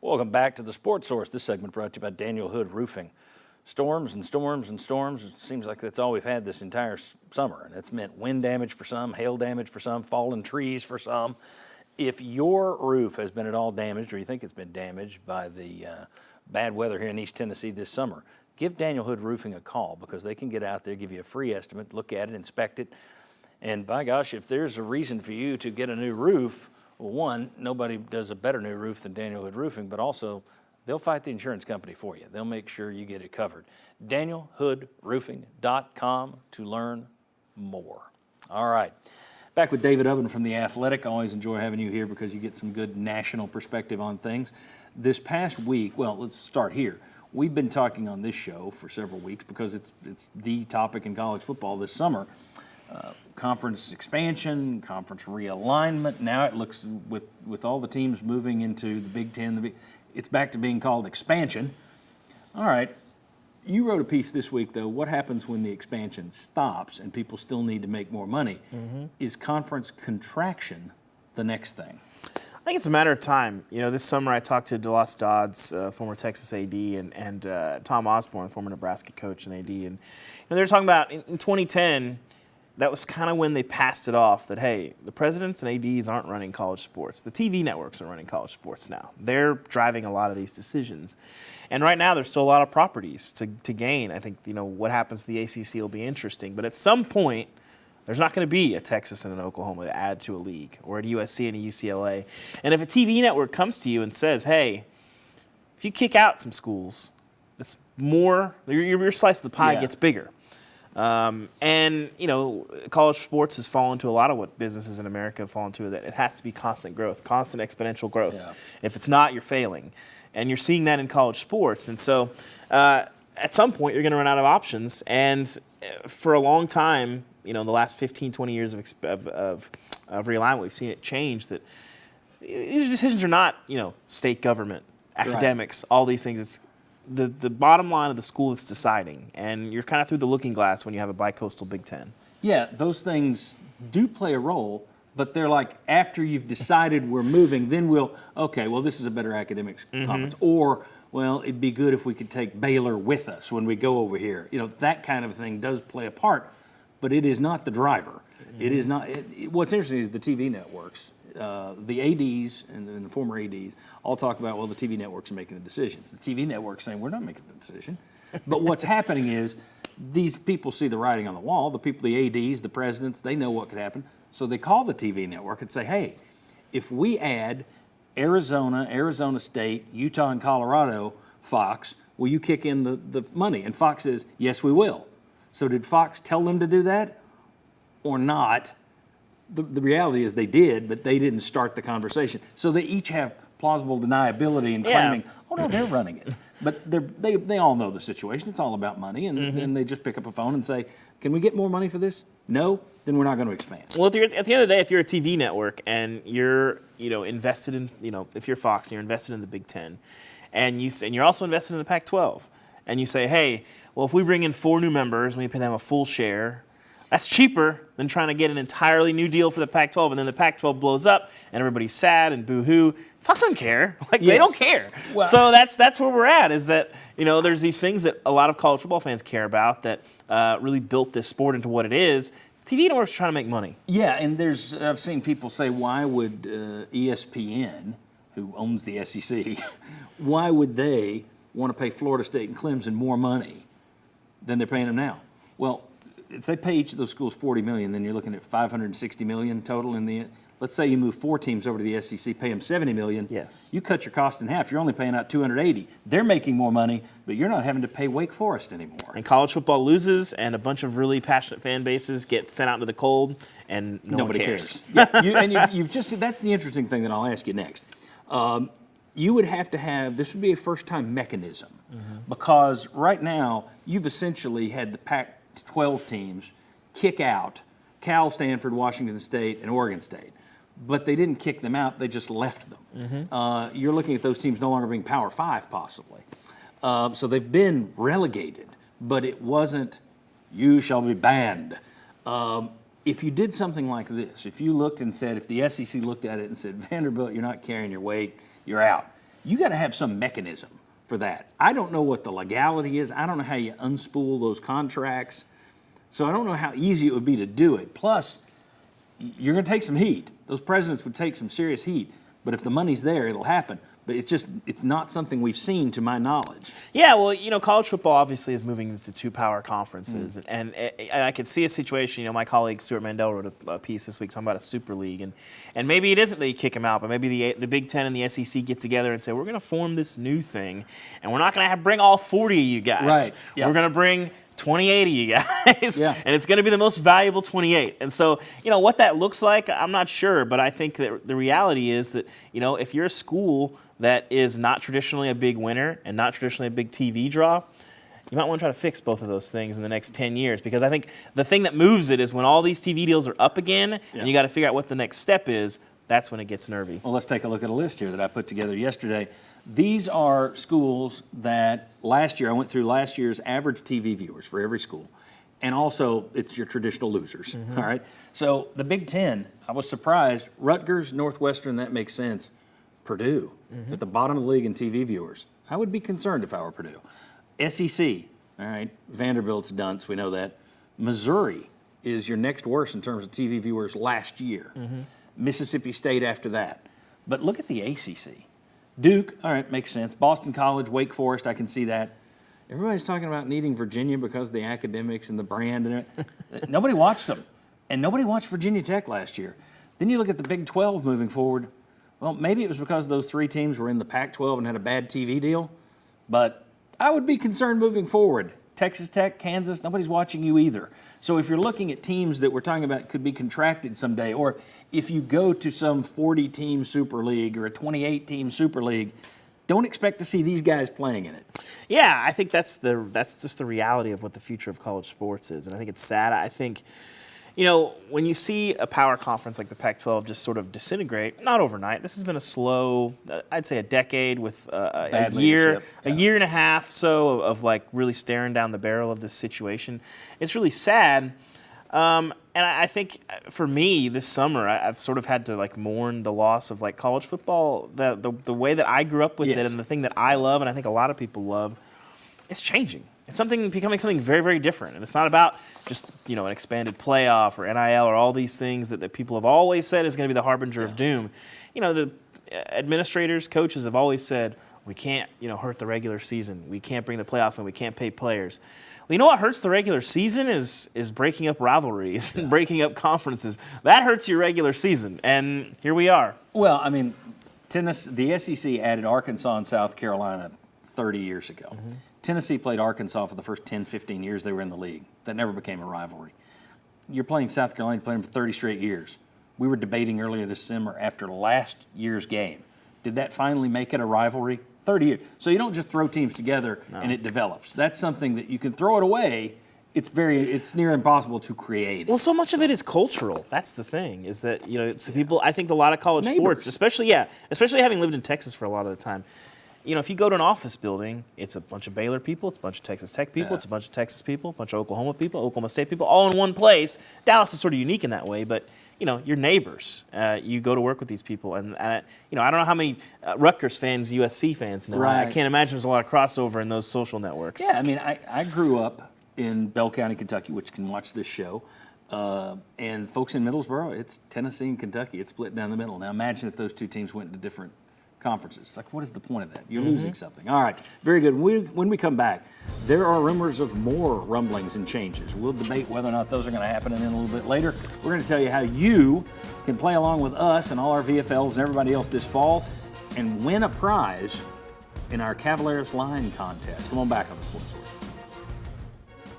Welcome back to the Sports Source. This segment brought to you by Daniel Hood Roofing. Storms and storms and storms. It seems like that's all we've had this entire summer. And it's meant wind damage for some, hail damage for some, fallen trees for some. If your roof has been at all damaged, or you think it's been damaged by the bad weather here in East Tennessee this summer, give Daniel Hood Roofing a call, because they can get out there, give you a free estimate, look at it, inspect it. And by gosh, if there's a reason for you to get a new roof, well, one, nobody does a better new roof than Daniel Hood Roofing, but also they'll fight the insurance company for you. They'll make sure you get it covered. DanielHoodRoofing.com to learn more. All right. Back with David Ubben from The Athletic. I always enjoy having you here because you get some good national perspective on things. This past week, well, let's start here. We've been talking on this show for several weeks because it's the topic in college football this summer. Conference expansion, conference realignment. Now it looks, with all the teams moving into the Big Ten, it's back to being called expansion. All right. You wrote a piece this week, though. What happens when the expansion stops and people still need to make more money? Mm-hmm. Is conference contraction the next thing? I think it's a matter of time. You know, this summer I talked to DeLoss Dodds, former Texas AD, and Tom Osborne, former Nebraska coach and AD. And they were talking about in 2010, that was kind of when they passed it off that, hey, the presidents and ADs aren't running college sports. The TV networks are running college sports now. They're driving a lot of these decisions. And right now there's still a lot of properties to gain. I think, you know, what happens to the ACC will be interesting. But at some point, there's not going to be a Texas and an Oklahoma to add to a league, or a USC and a UCLA. And if a TV network comes to you and says, hey, if you kick out some schools, it's more, your slice of the pie gets bigger. And, you know, college sports has fallen to a lot of what businesses in America have fallen to, that it has to be constant growth, constant exponential growth. Yeah. If it's not, you're failing. And you're seeing that in college sports. And so at some point, you're going to run out of options. And for a long time, you know, in the last 15, 20 years of realignment, we've seen it change, that these decisions are not, you know, state government, academics, all these things. It's the bottom line of the school that's deciding, and you're kind of through the looking glass when you have a bicoastal Big Ten. Yeah, those things do play a role, but they're like, after you've decided we're moving, then this is a better academics conference, or, well, it'd be good if we could take Baylor with us when we go over here. You know, that kind of thing does play a part, but it is not the driver. Mm-hmm. It is not. What's interesting is the TV networks. The ADs and the former ADs all talk about, well, the TV networks are making the decisions. The TV networks saying, we're not making the decision. But what's happening is these people see the writing on the wall. The people, the ADs, the presidents, they know what could happen. So they call the TV network and say, hey, if we add Arizona, Arizona State, Utah, and Colorado, Fox, will you kick in the money? And Fox says, yes, we will. So did Fox tell them to do that or not? The reality is they did, but they didn't start the conversation. So they each have plausible deniability in claiming, oh, no, they're running it. But they all know the situation. It's all about money, and they just pick up a phone and say, can we get more money for this? No? Then we're not going to expand. Well, at the end of the day, if you're a TV network and you're, you know, invested in, you know, if you're Fox and you're invested in the Big Ten, and you're also invested in the Pac-12, and you say, hey, well, if we bring in 4 new members and we pay them a full share, that's cheaper than trying to get an entirely new deal for the Pac-12, and then the Pac-12 blows up, and everybody's sad and boo-hoo. Fox doesn't care. They don't care. Well, so that's where we're at, is that, you know, there's these things that a lot of college football fans care about that really built this sport into what it is. TV networks are trying to make money. Yeah, and I've seen people say, why would ESPN, who owns the SEC, why would they want to pay Florida State and Clemson more money than they're paying them now? Well, if they pay each of those schools $40 million, then you're looking at $560 million total in the. Let's say you move 4 teams over to the SEC, pay them $70 million. Yes. You cut your cost in half. You're only paying out $280. They're making more money, but you're not having to pay Wake Forest anymore. And college football loses, and a bunch of really passionate fan bases get sent out into the cold, and nobody cares. Yeah, you've just. That's the interesting thing that I'll ask you next. You would have to have, this would be a first-time mechanism, because right now you've essentially had the Pac-12 teams kick out Cal, Stanford, Washington State, and Oregon State. But they didn't kick them out, they just left them. You're looking at those teams no longer being Power 5, possibly. So they've been relegated, but it wasn't, you shall be banned. If you did something like this, if you looked and said, if the SEC looked at it and said, Vanderbilt, you're not carrying your weight, you're out. you got to have some mechanism for that. I don't know what the legality is. I don't know how you unspool those contracts. So I don't know how easy it would be to do it. Plus, you're going to take some heat. Those presidents would take some serious heat. But if the money's there, it'll happen. But it's not something we've seen to my knowledge. Yeah, well, college football obviously is moving into 2 power conferences. And I could see a situation, my colleague Stuart Mandel wrote a piece this week talking about a super league. And maybe it isn't that you kick them out, but maybe the Big Ten and the SEC get together and say, we're going to form this new thing, and we're not going to bring all 40 of you guys. Right. Yep. We're going to bring 28 of you guys, yeah. And it's going to be the most valuable 28. And so, what that looks like, I'm not sure, but I think that the reality is that, if you're a school that is not traditionally a big winner and not traditionally a big TV draw, you might want to try to fix both of those things in the next 10 years, because I think the thing that moves it is when all these TV deals are up again and you got to figure out what the next step is. That's when it gets nervy. Well, let's take a look at a list here that I put together yesterday. These are schools that I went through last year's average TV viewers for every school. And also, it's your traditional losers, all right? So the Big Ten, I was surprised. Rutgers, Northwestern, that makes sense. Purdue, at the bottom of the league in TV viewers. I would be concerned if I were Purdue. SEC, all right, Vanderbilt's dunce, we know that. Missouri is your next worst in terms of TV viewers last year. Mississippi State after that. But look at the ACC. Duke, all right, makes sense. Boston College, Wake Forest, I can see that. Everybody's talking about needing Virginia because of the academics and the brand and it. Nobody watched them. And nobody watched Virginia Tech last year. Then you look at the Big 12 moving forward. Well, maybe it was because those 3 teams were in the Pac-12 and had a bad TV deal. But I would be concerned moving forward. Texas Tech, Kansas, nobody's watching you either. So if you're looking at teams that we're talking about could be contracted someday, or if you go to some 40-team Super League or a 28-team Super League, don't expect to see these guys playing in it. Yeah, I think that's just the reality of what the future of college sports is. And I think it's sad. I think, when you see a power conference like the Pac-12 just sort of disintegrate, not overnight. This has been a slow, I'd say a decade with a year and a half so of like really staring down the barrel of this situation. It's really sad. And I think for me this summer, I've sort of had to like mourn the loss of like college football. The way that I grew up with it and the thing that I love and I think a lot of people love, it's changing. It's becoming something very, very different. And it's not about just, an expanded playoff or NIL or all these things that people have always said is going to be the harbinger of doom. The administrators, coaches have always said, we can't, hurt the regular season. We can't bring the playoff in. We can't pay players. Well, you know what hurts the regular season is breaking up rivalries and breaking up conferences. That hurts your regular season. And here we are. Well, I mean, the SEC added Arkansas and South Carolina 30 years ago. Tennessee played Arkansas for the first 10, 15 years they were in the league. That never became a rivalry. You're playing South Carolina, playing them for 30 straight years. We were debating earlier this summer after last year's game. Did that finally make it a rivalry? 30 years. So you don't just throw teams together and it develops. That's something that you can throw it away. It's near impossible to create. Well, so much of it is cultural. That's the thing, is that, it's the people, I think a lot of college sports, especially having lived in Texas for a lot of the time, if you go to an office building, it's a bunch of Baylor people, it's a bunch of Texas Tech people, it's a bunch of Texas people, a bunch of Oklahoma people, Oklahoma State people, all in one place. Dallas is sort of unique in that way, but, your neighbors. You go to work with these people, and I don't know how many Rutgers fans USC fans know. Right. I can't imagine there's a lot of crossover in those social networks. Yeah, I mean, I grew up in Bell County, Kentucky, which can watch this show, and folks in Middlesboro, it's Tennessee and Kentucky. It's split down the middle. Now imagine if those two teams went to different conferences. It's like, what is the point of that? You're losing something. All right, very good. When we come back, there are rumors of more rumblings and changes. We'll debate whether or not those are going to happen, and then a little bit later, we're going to tell you how you can play along with us and all our VFLs and everybody else this fall and win a prize in our Cavaliers line contest. Come on back on the Sports Source.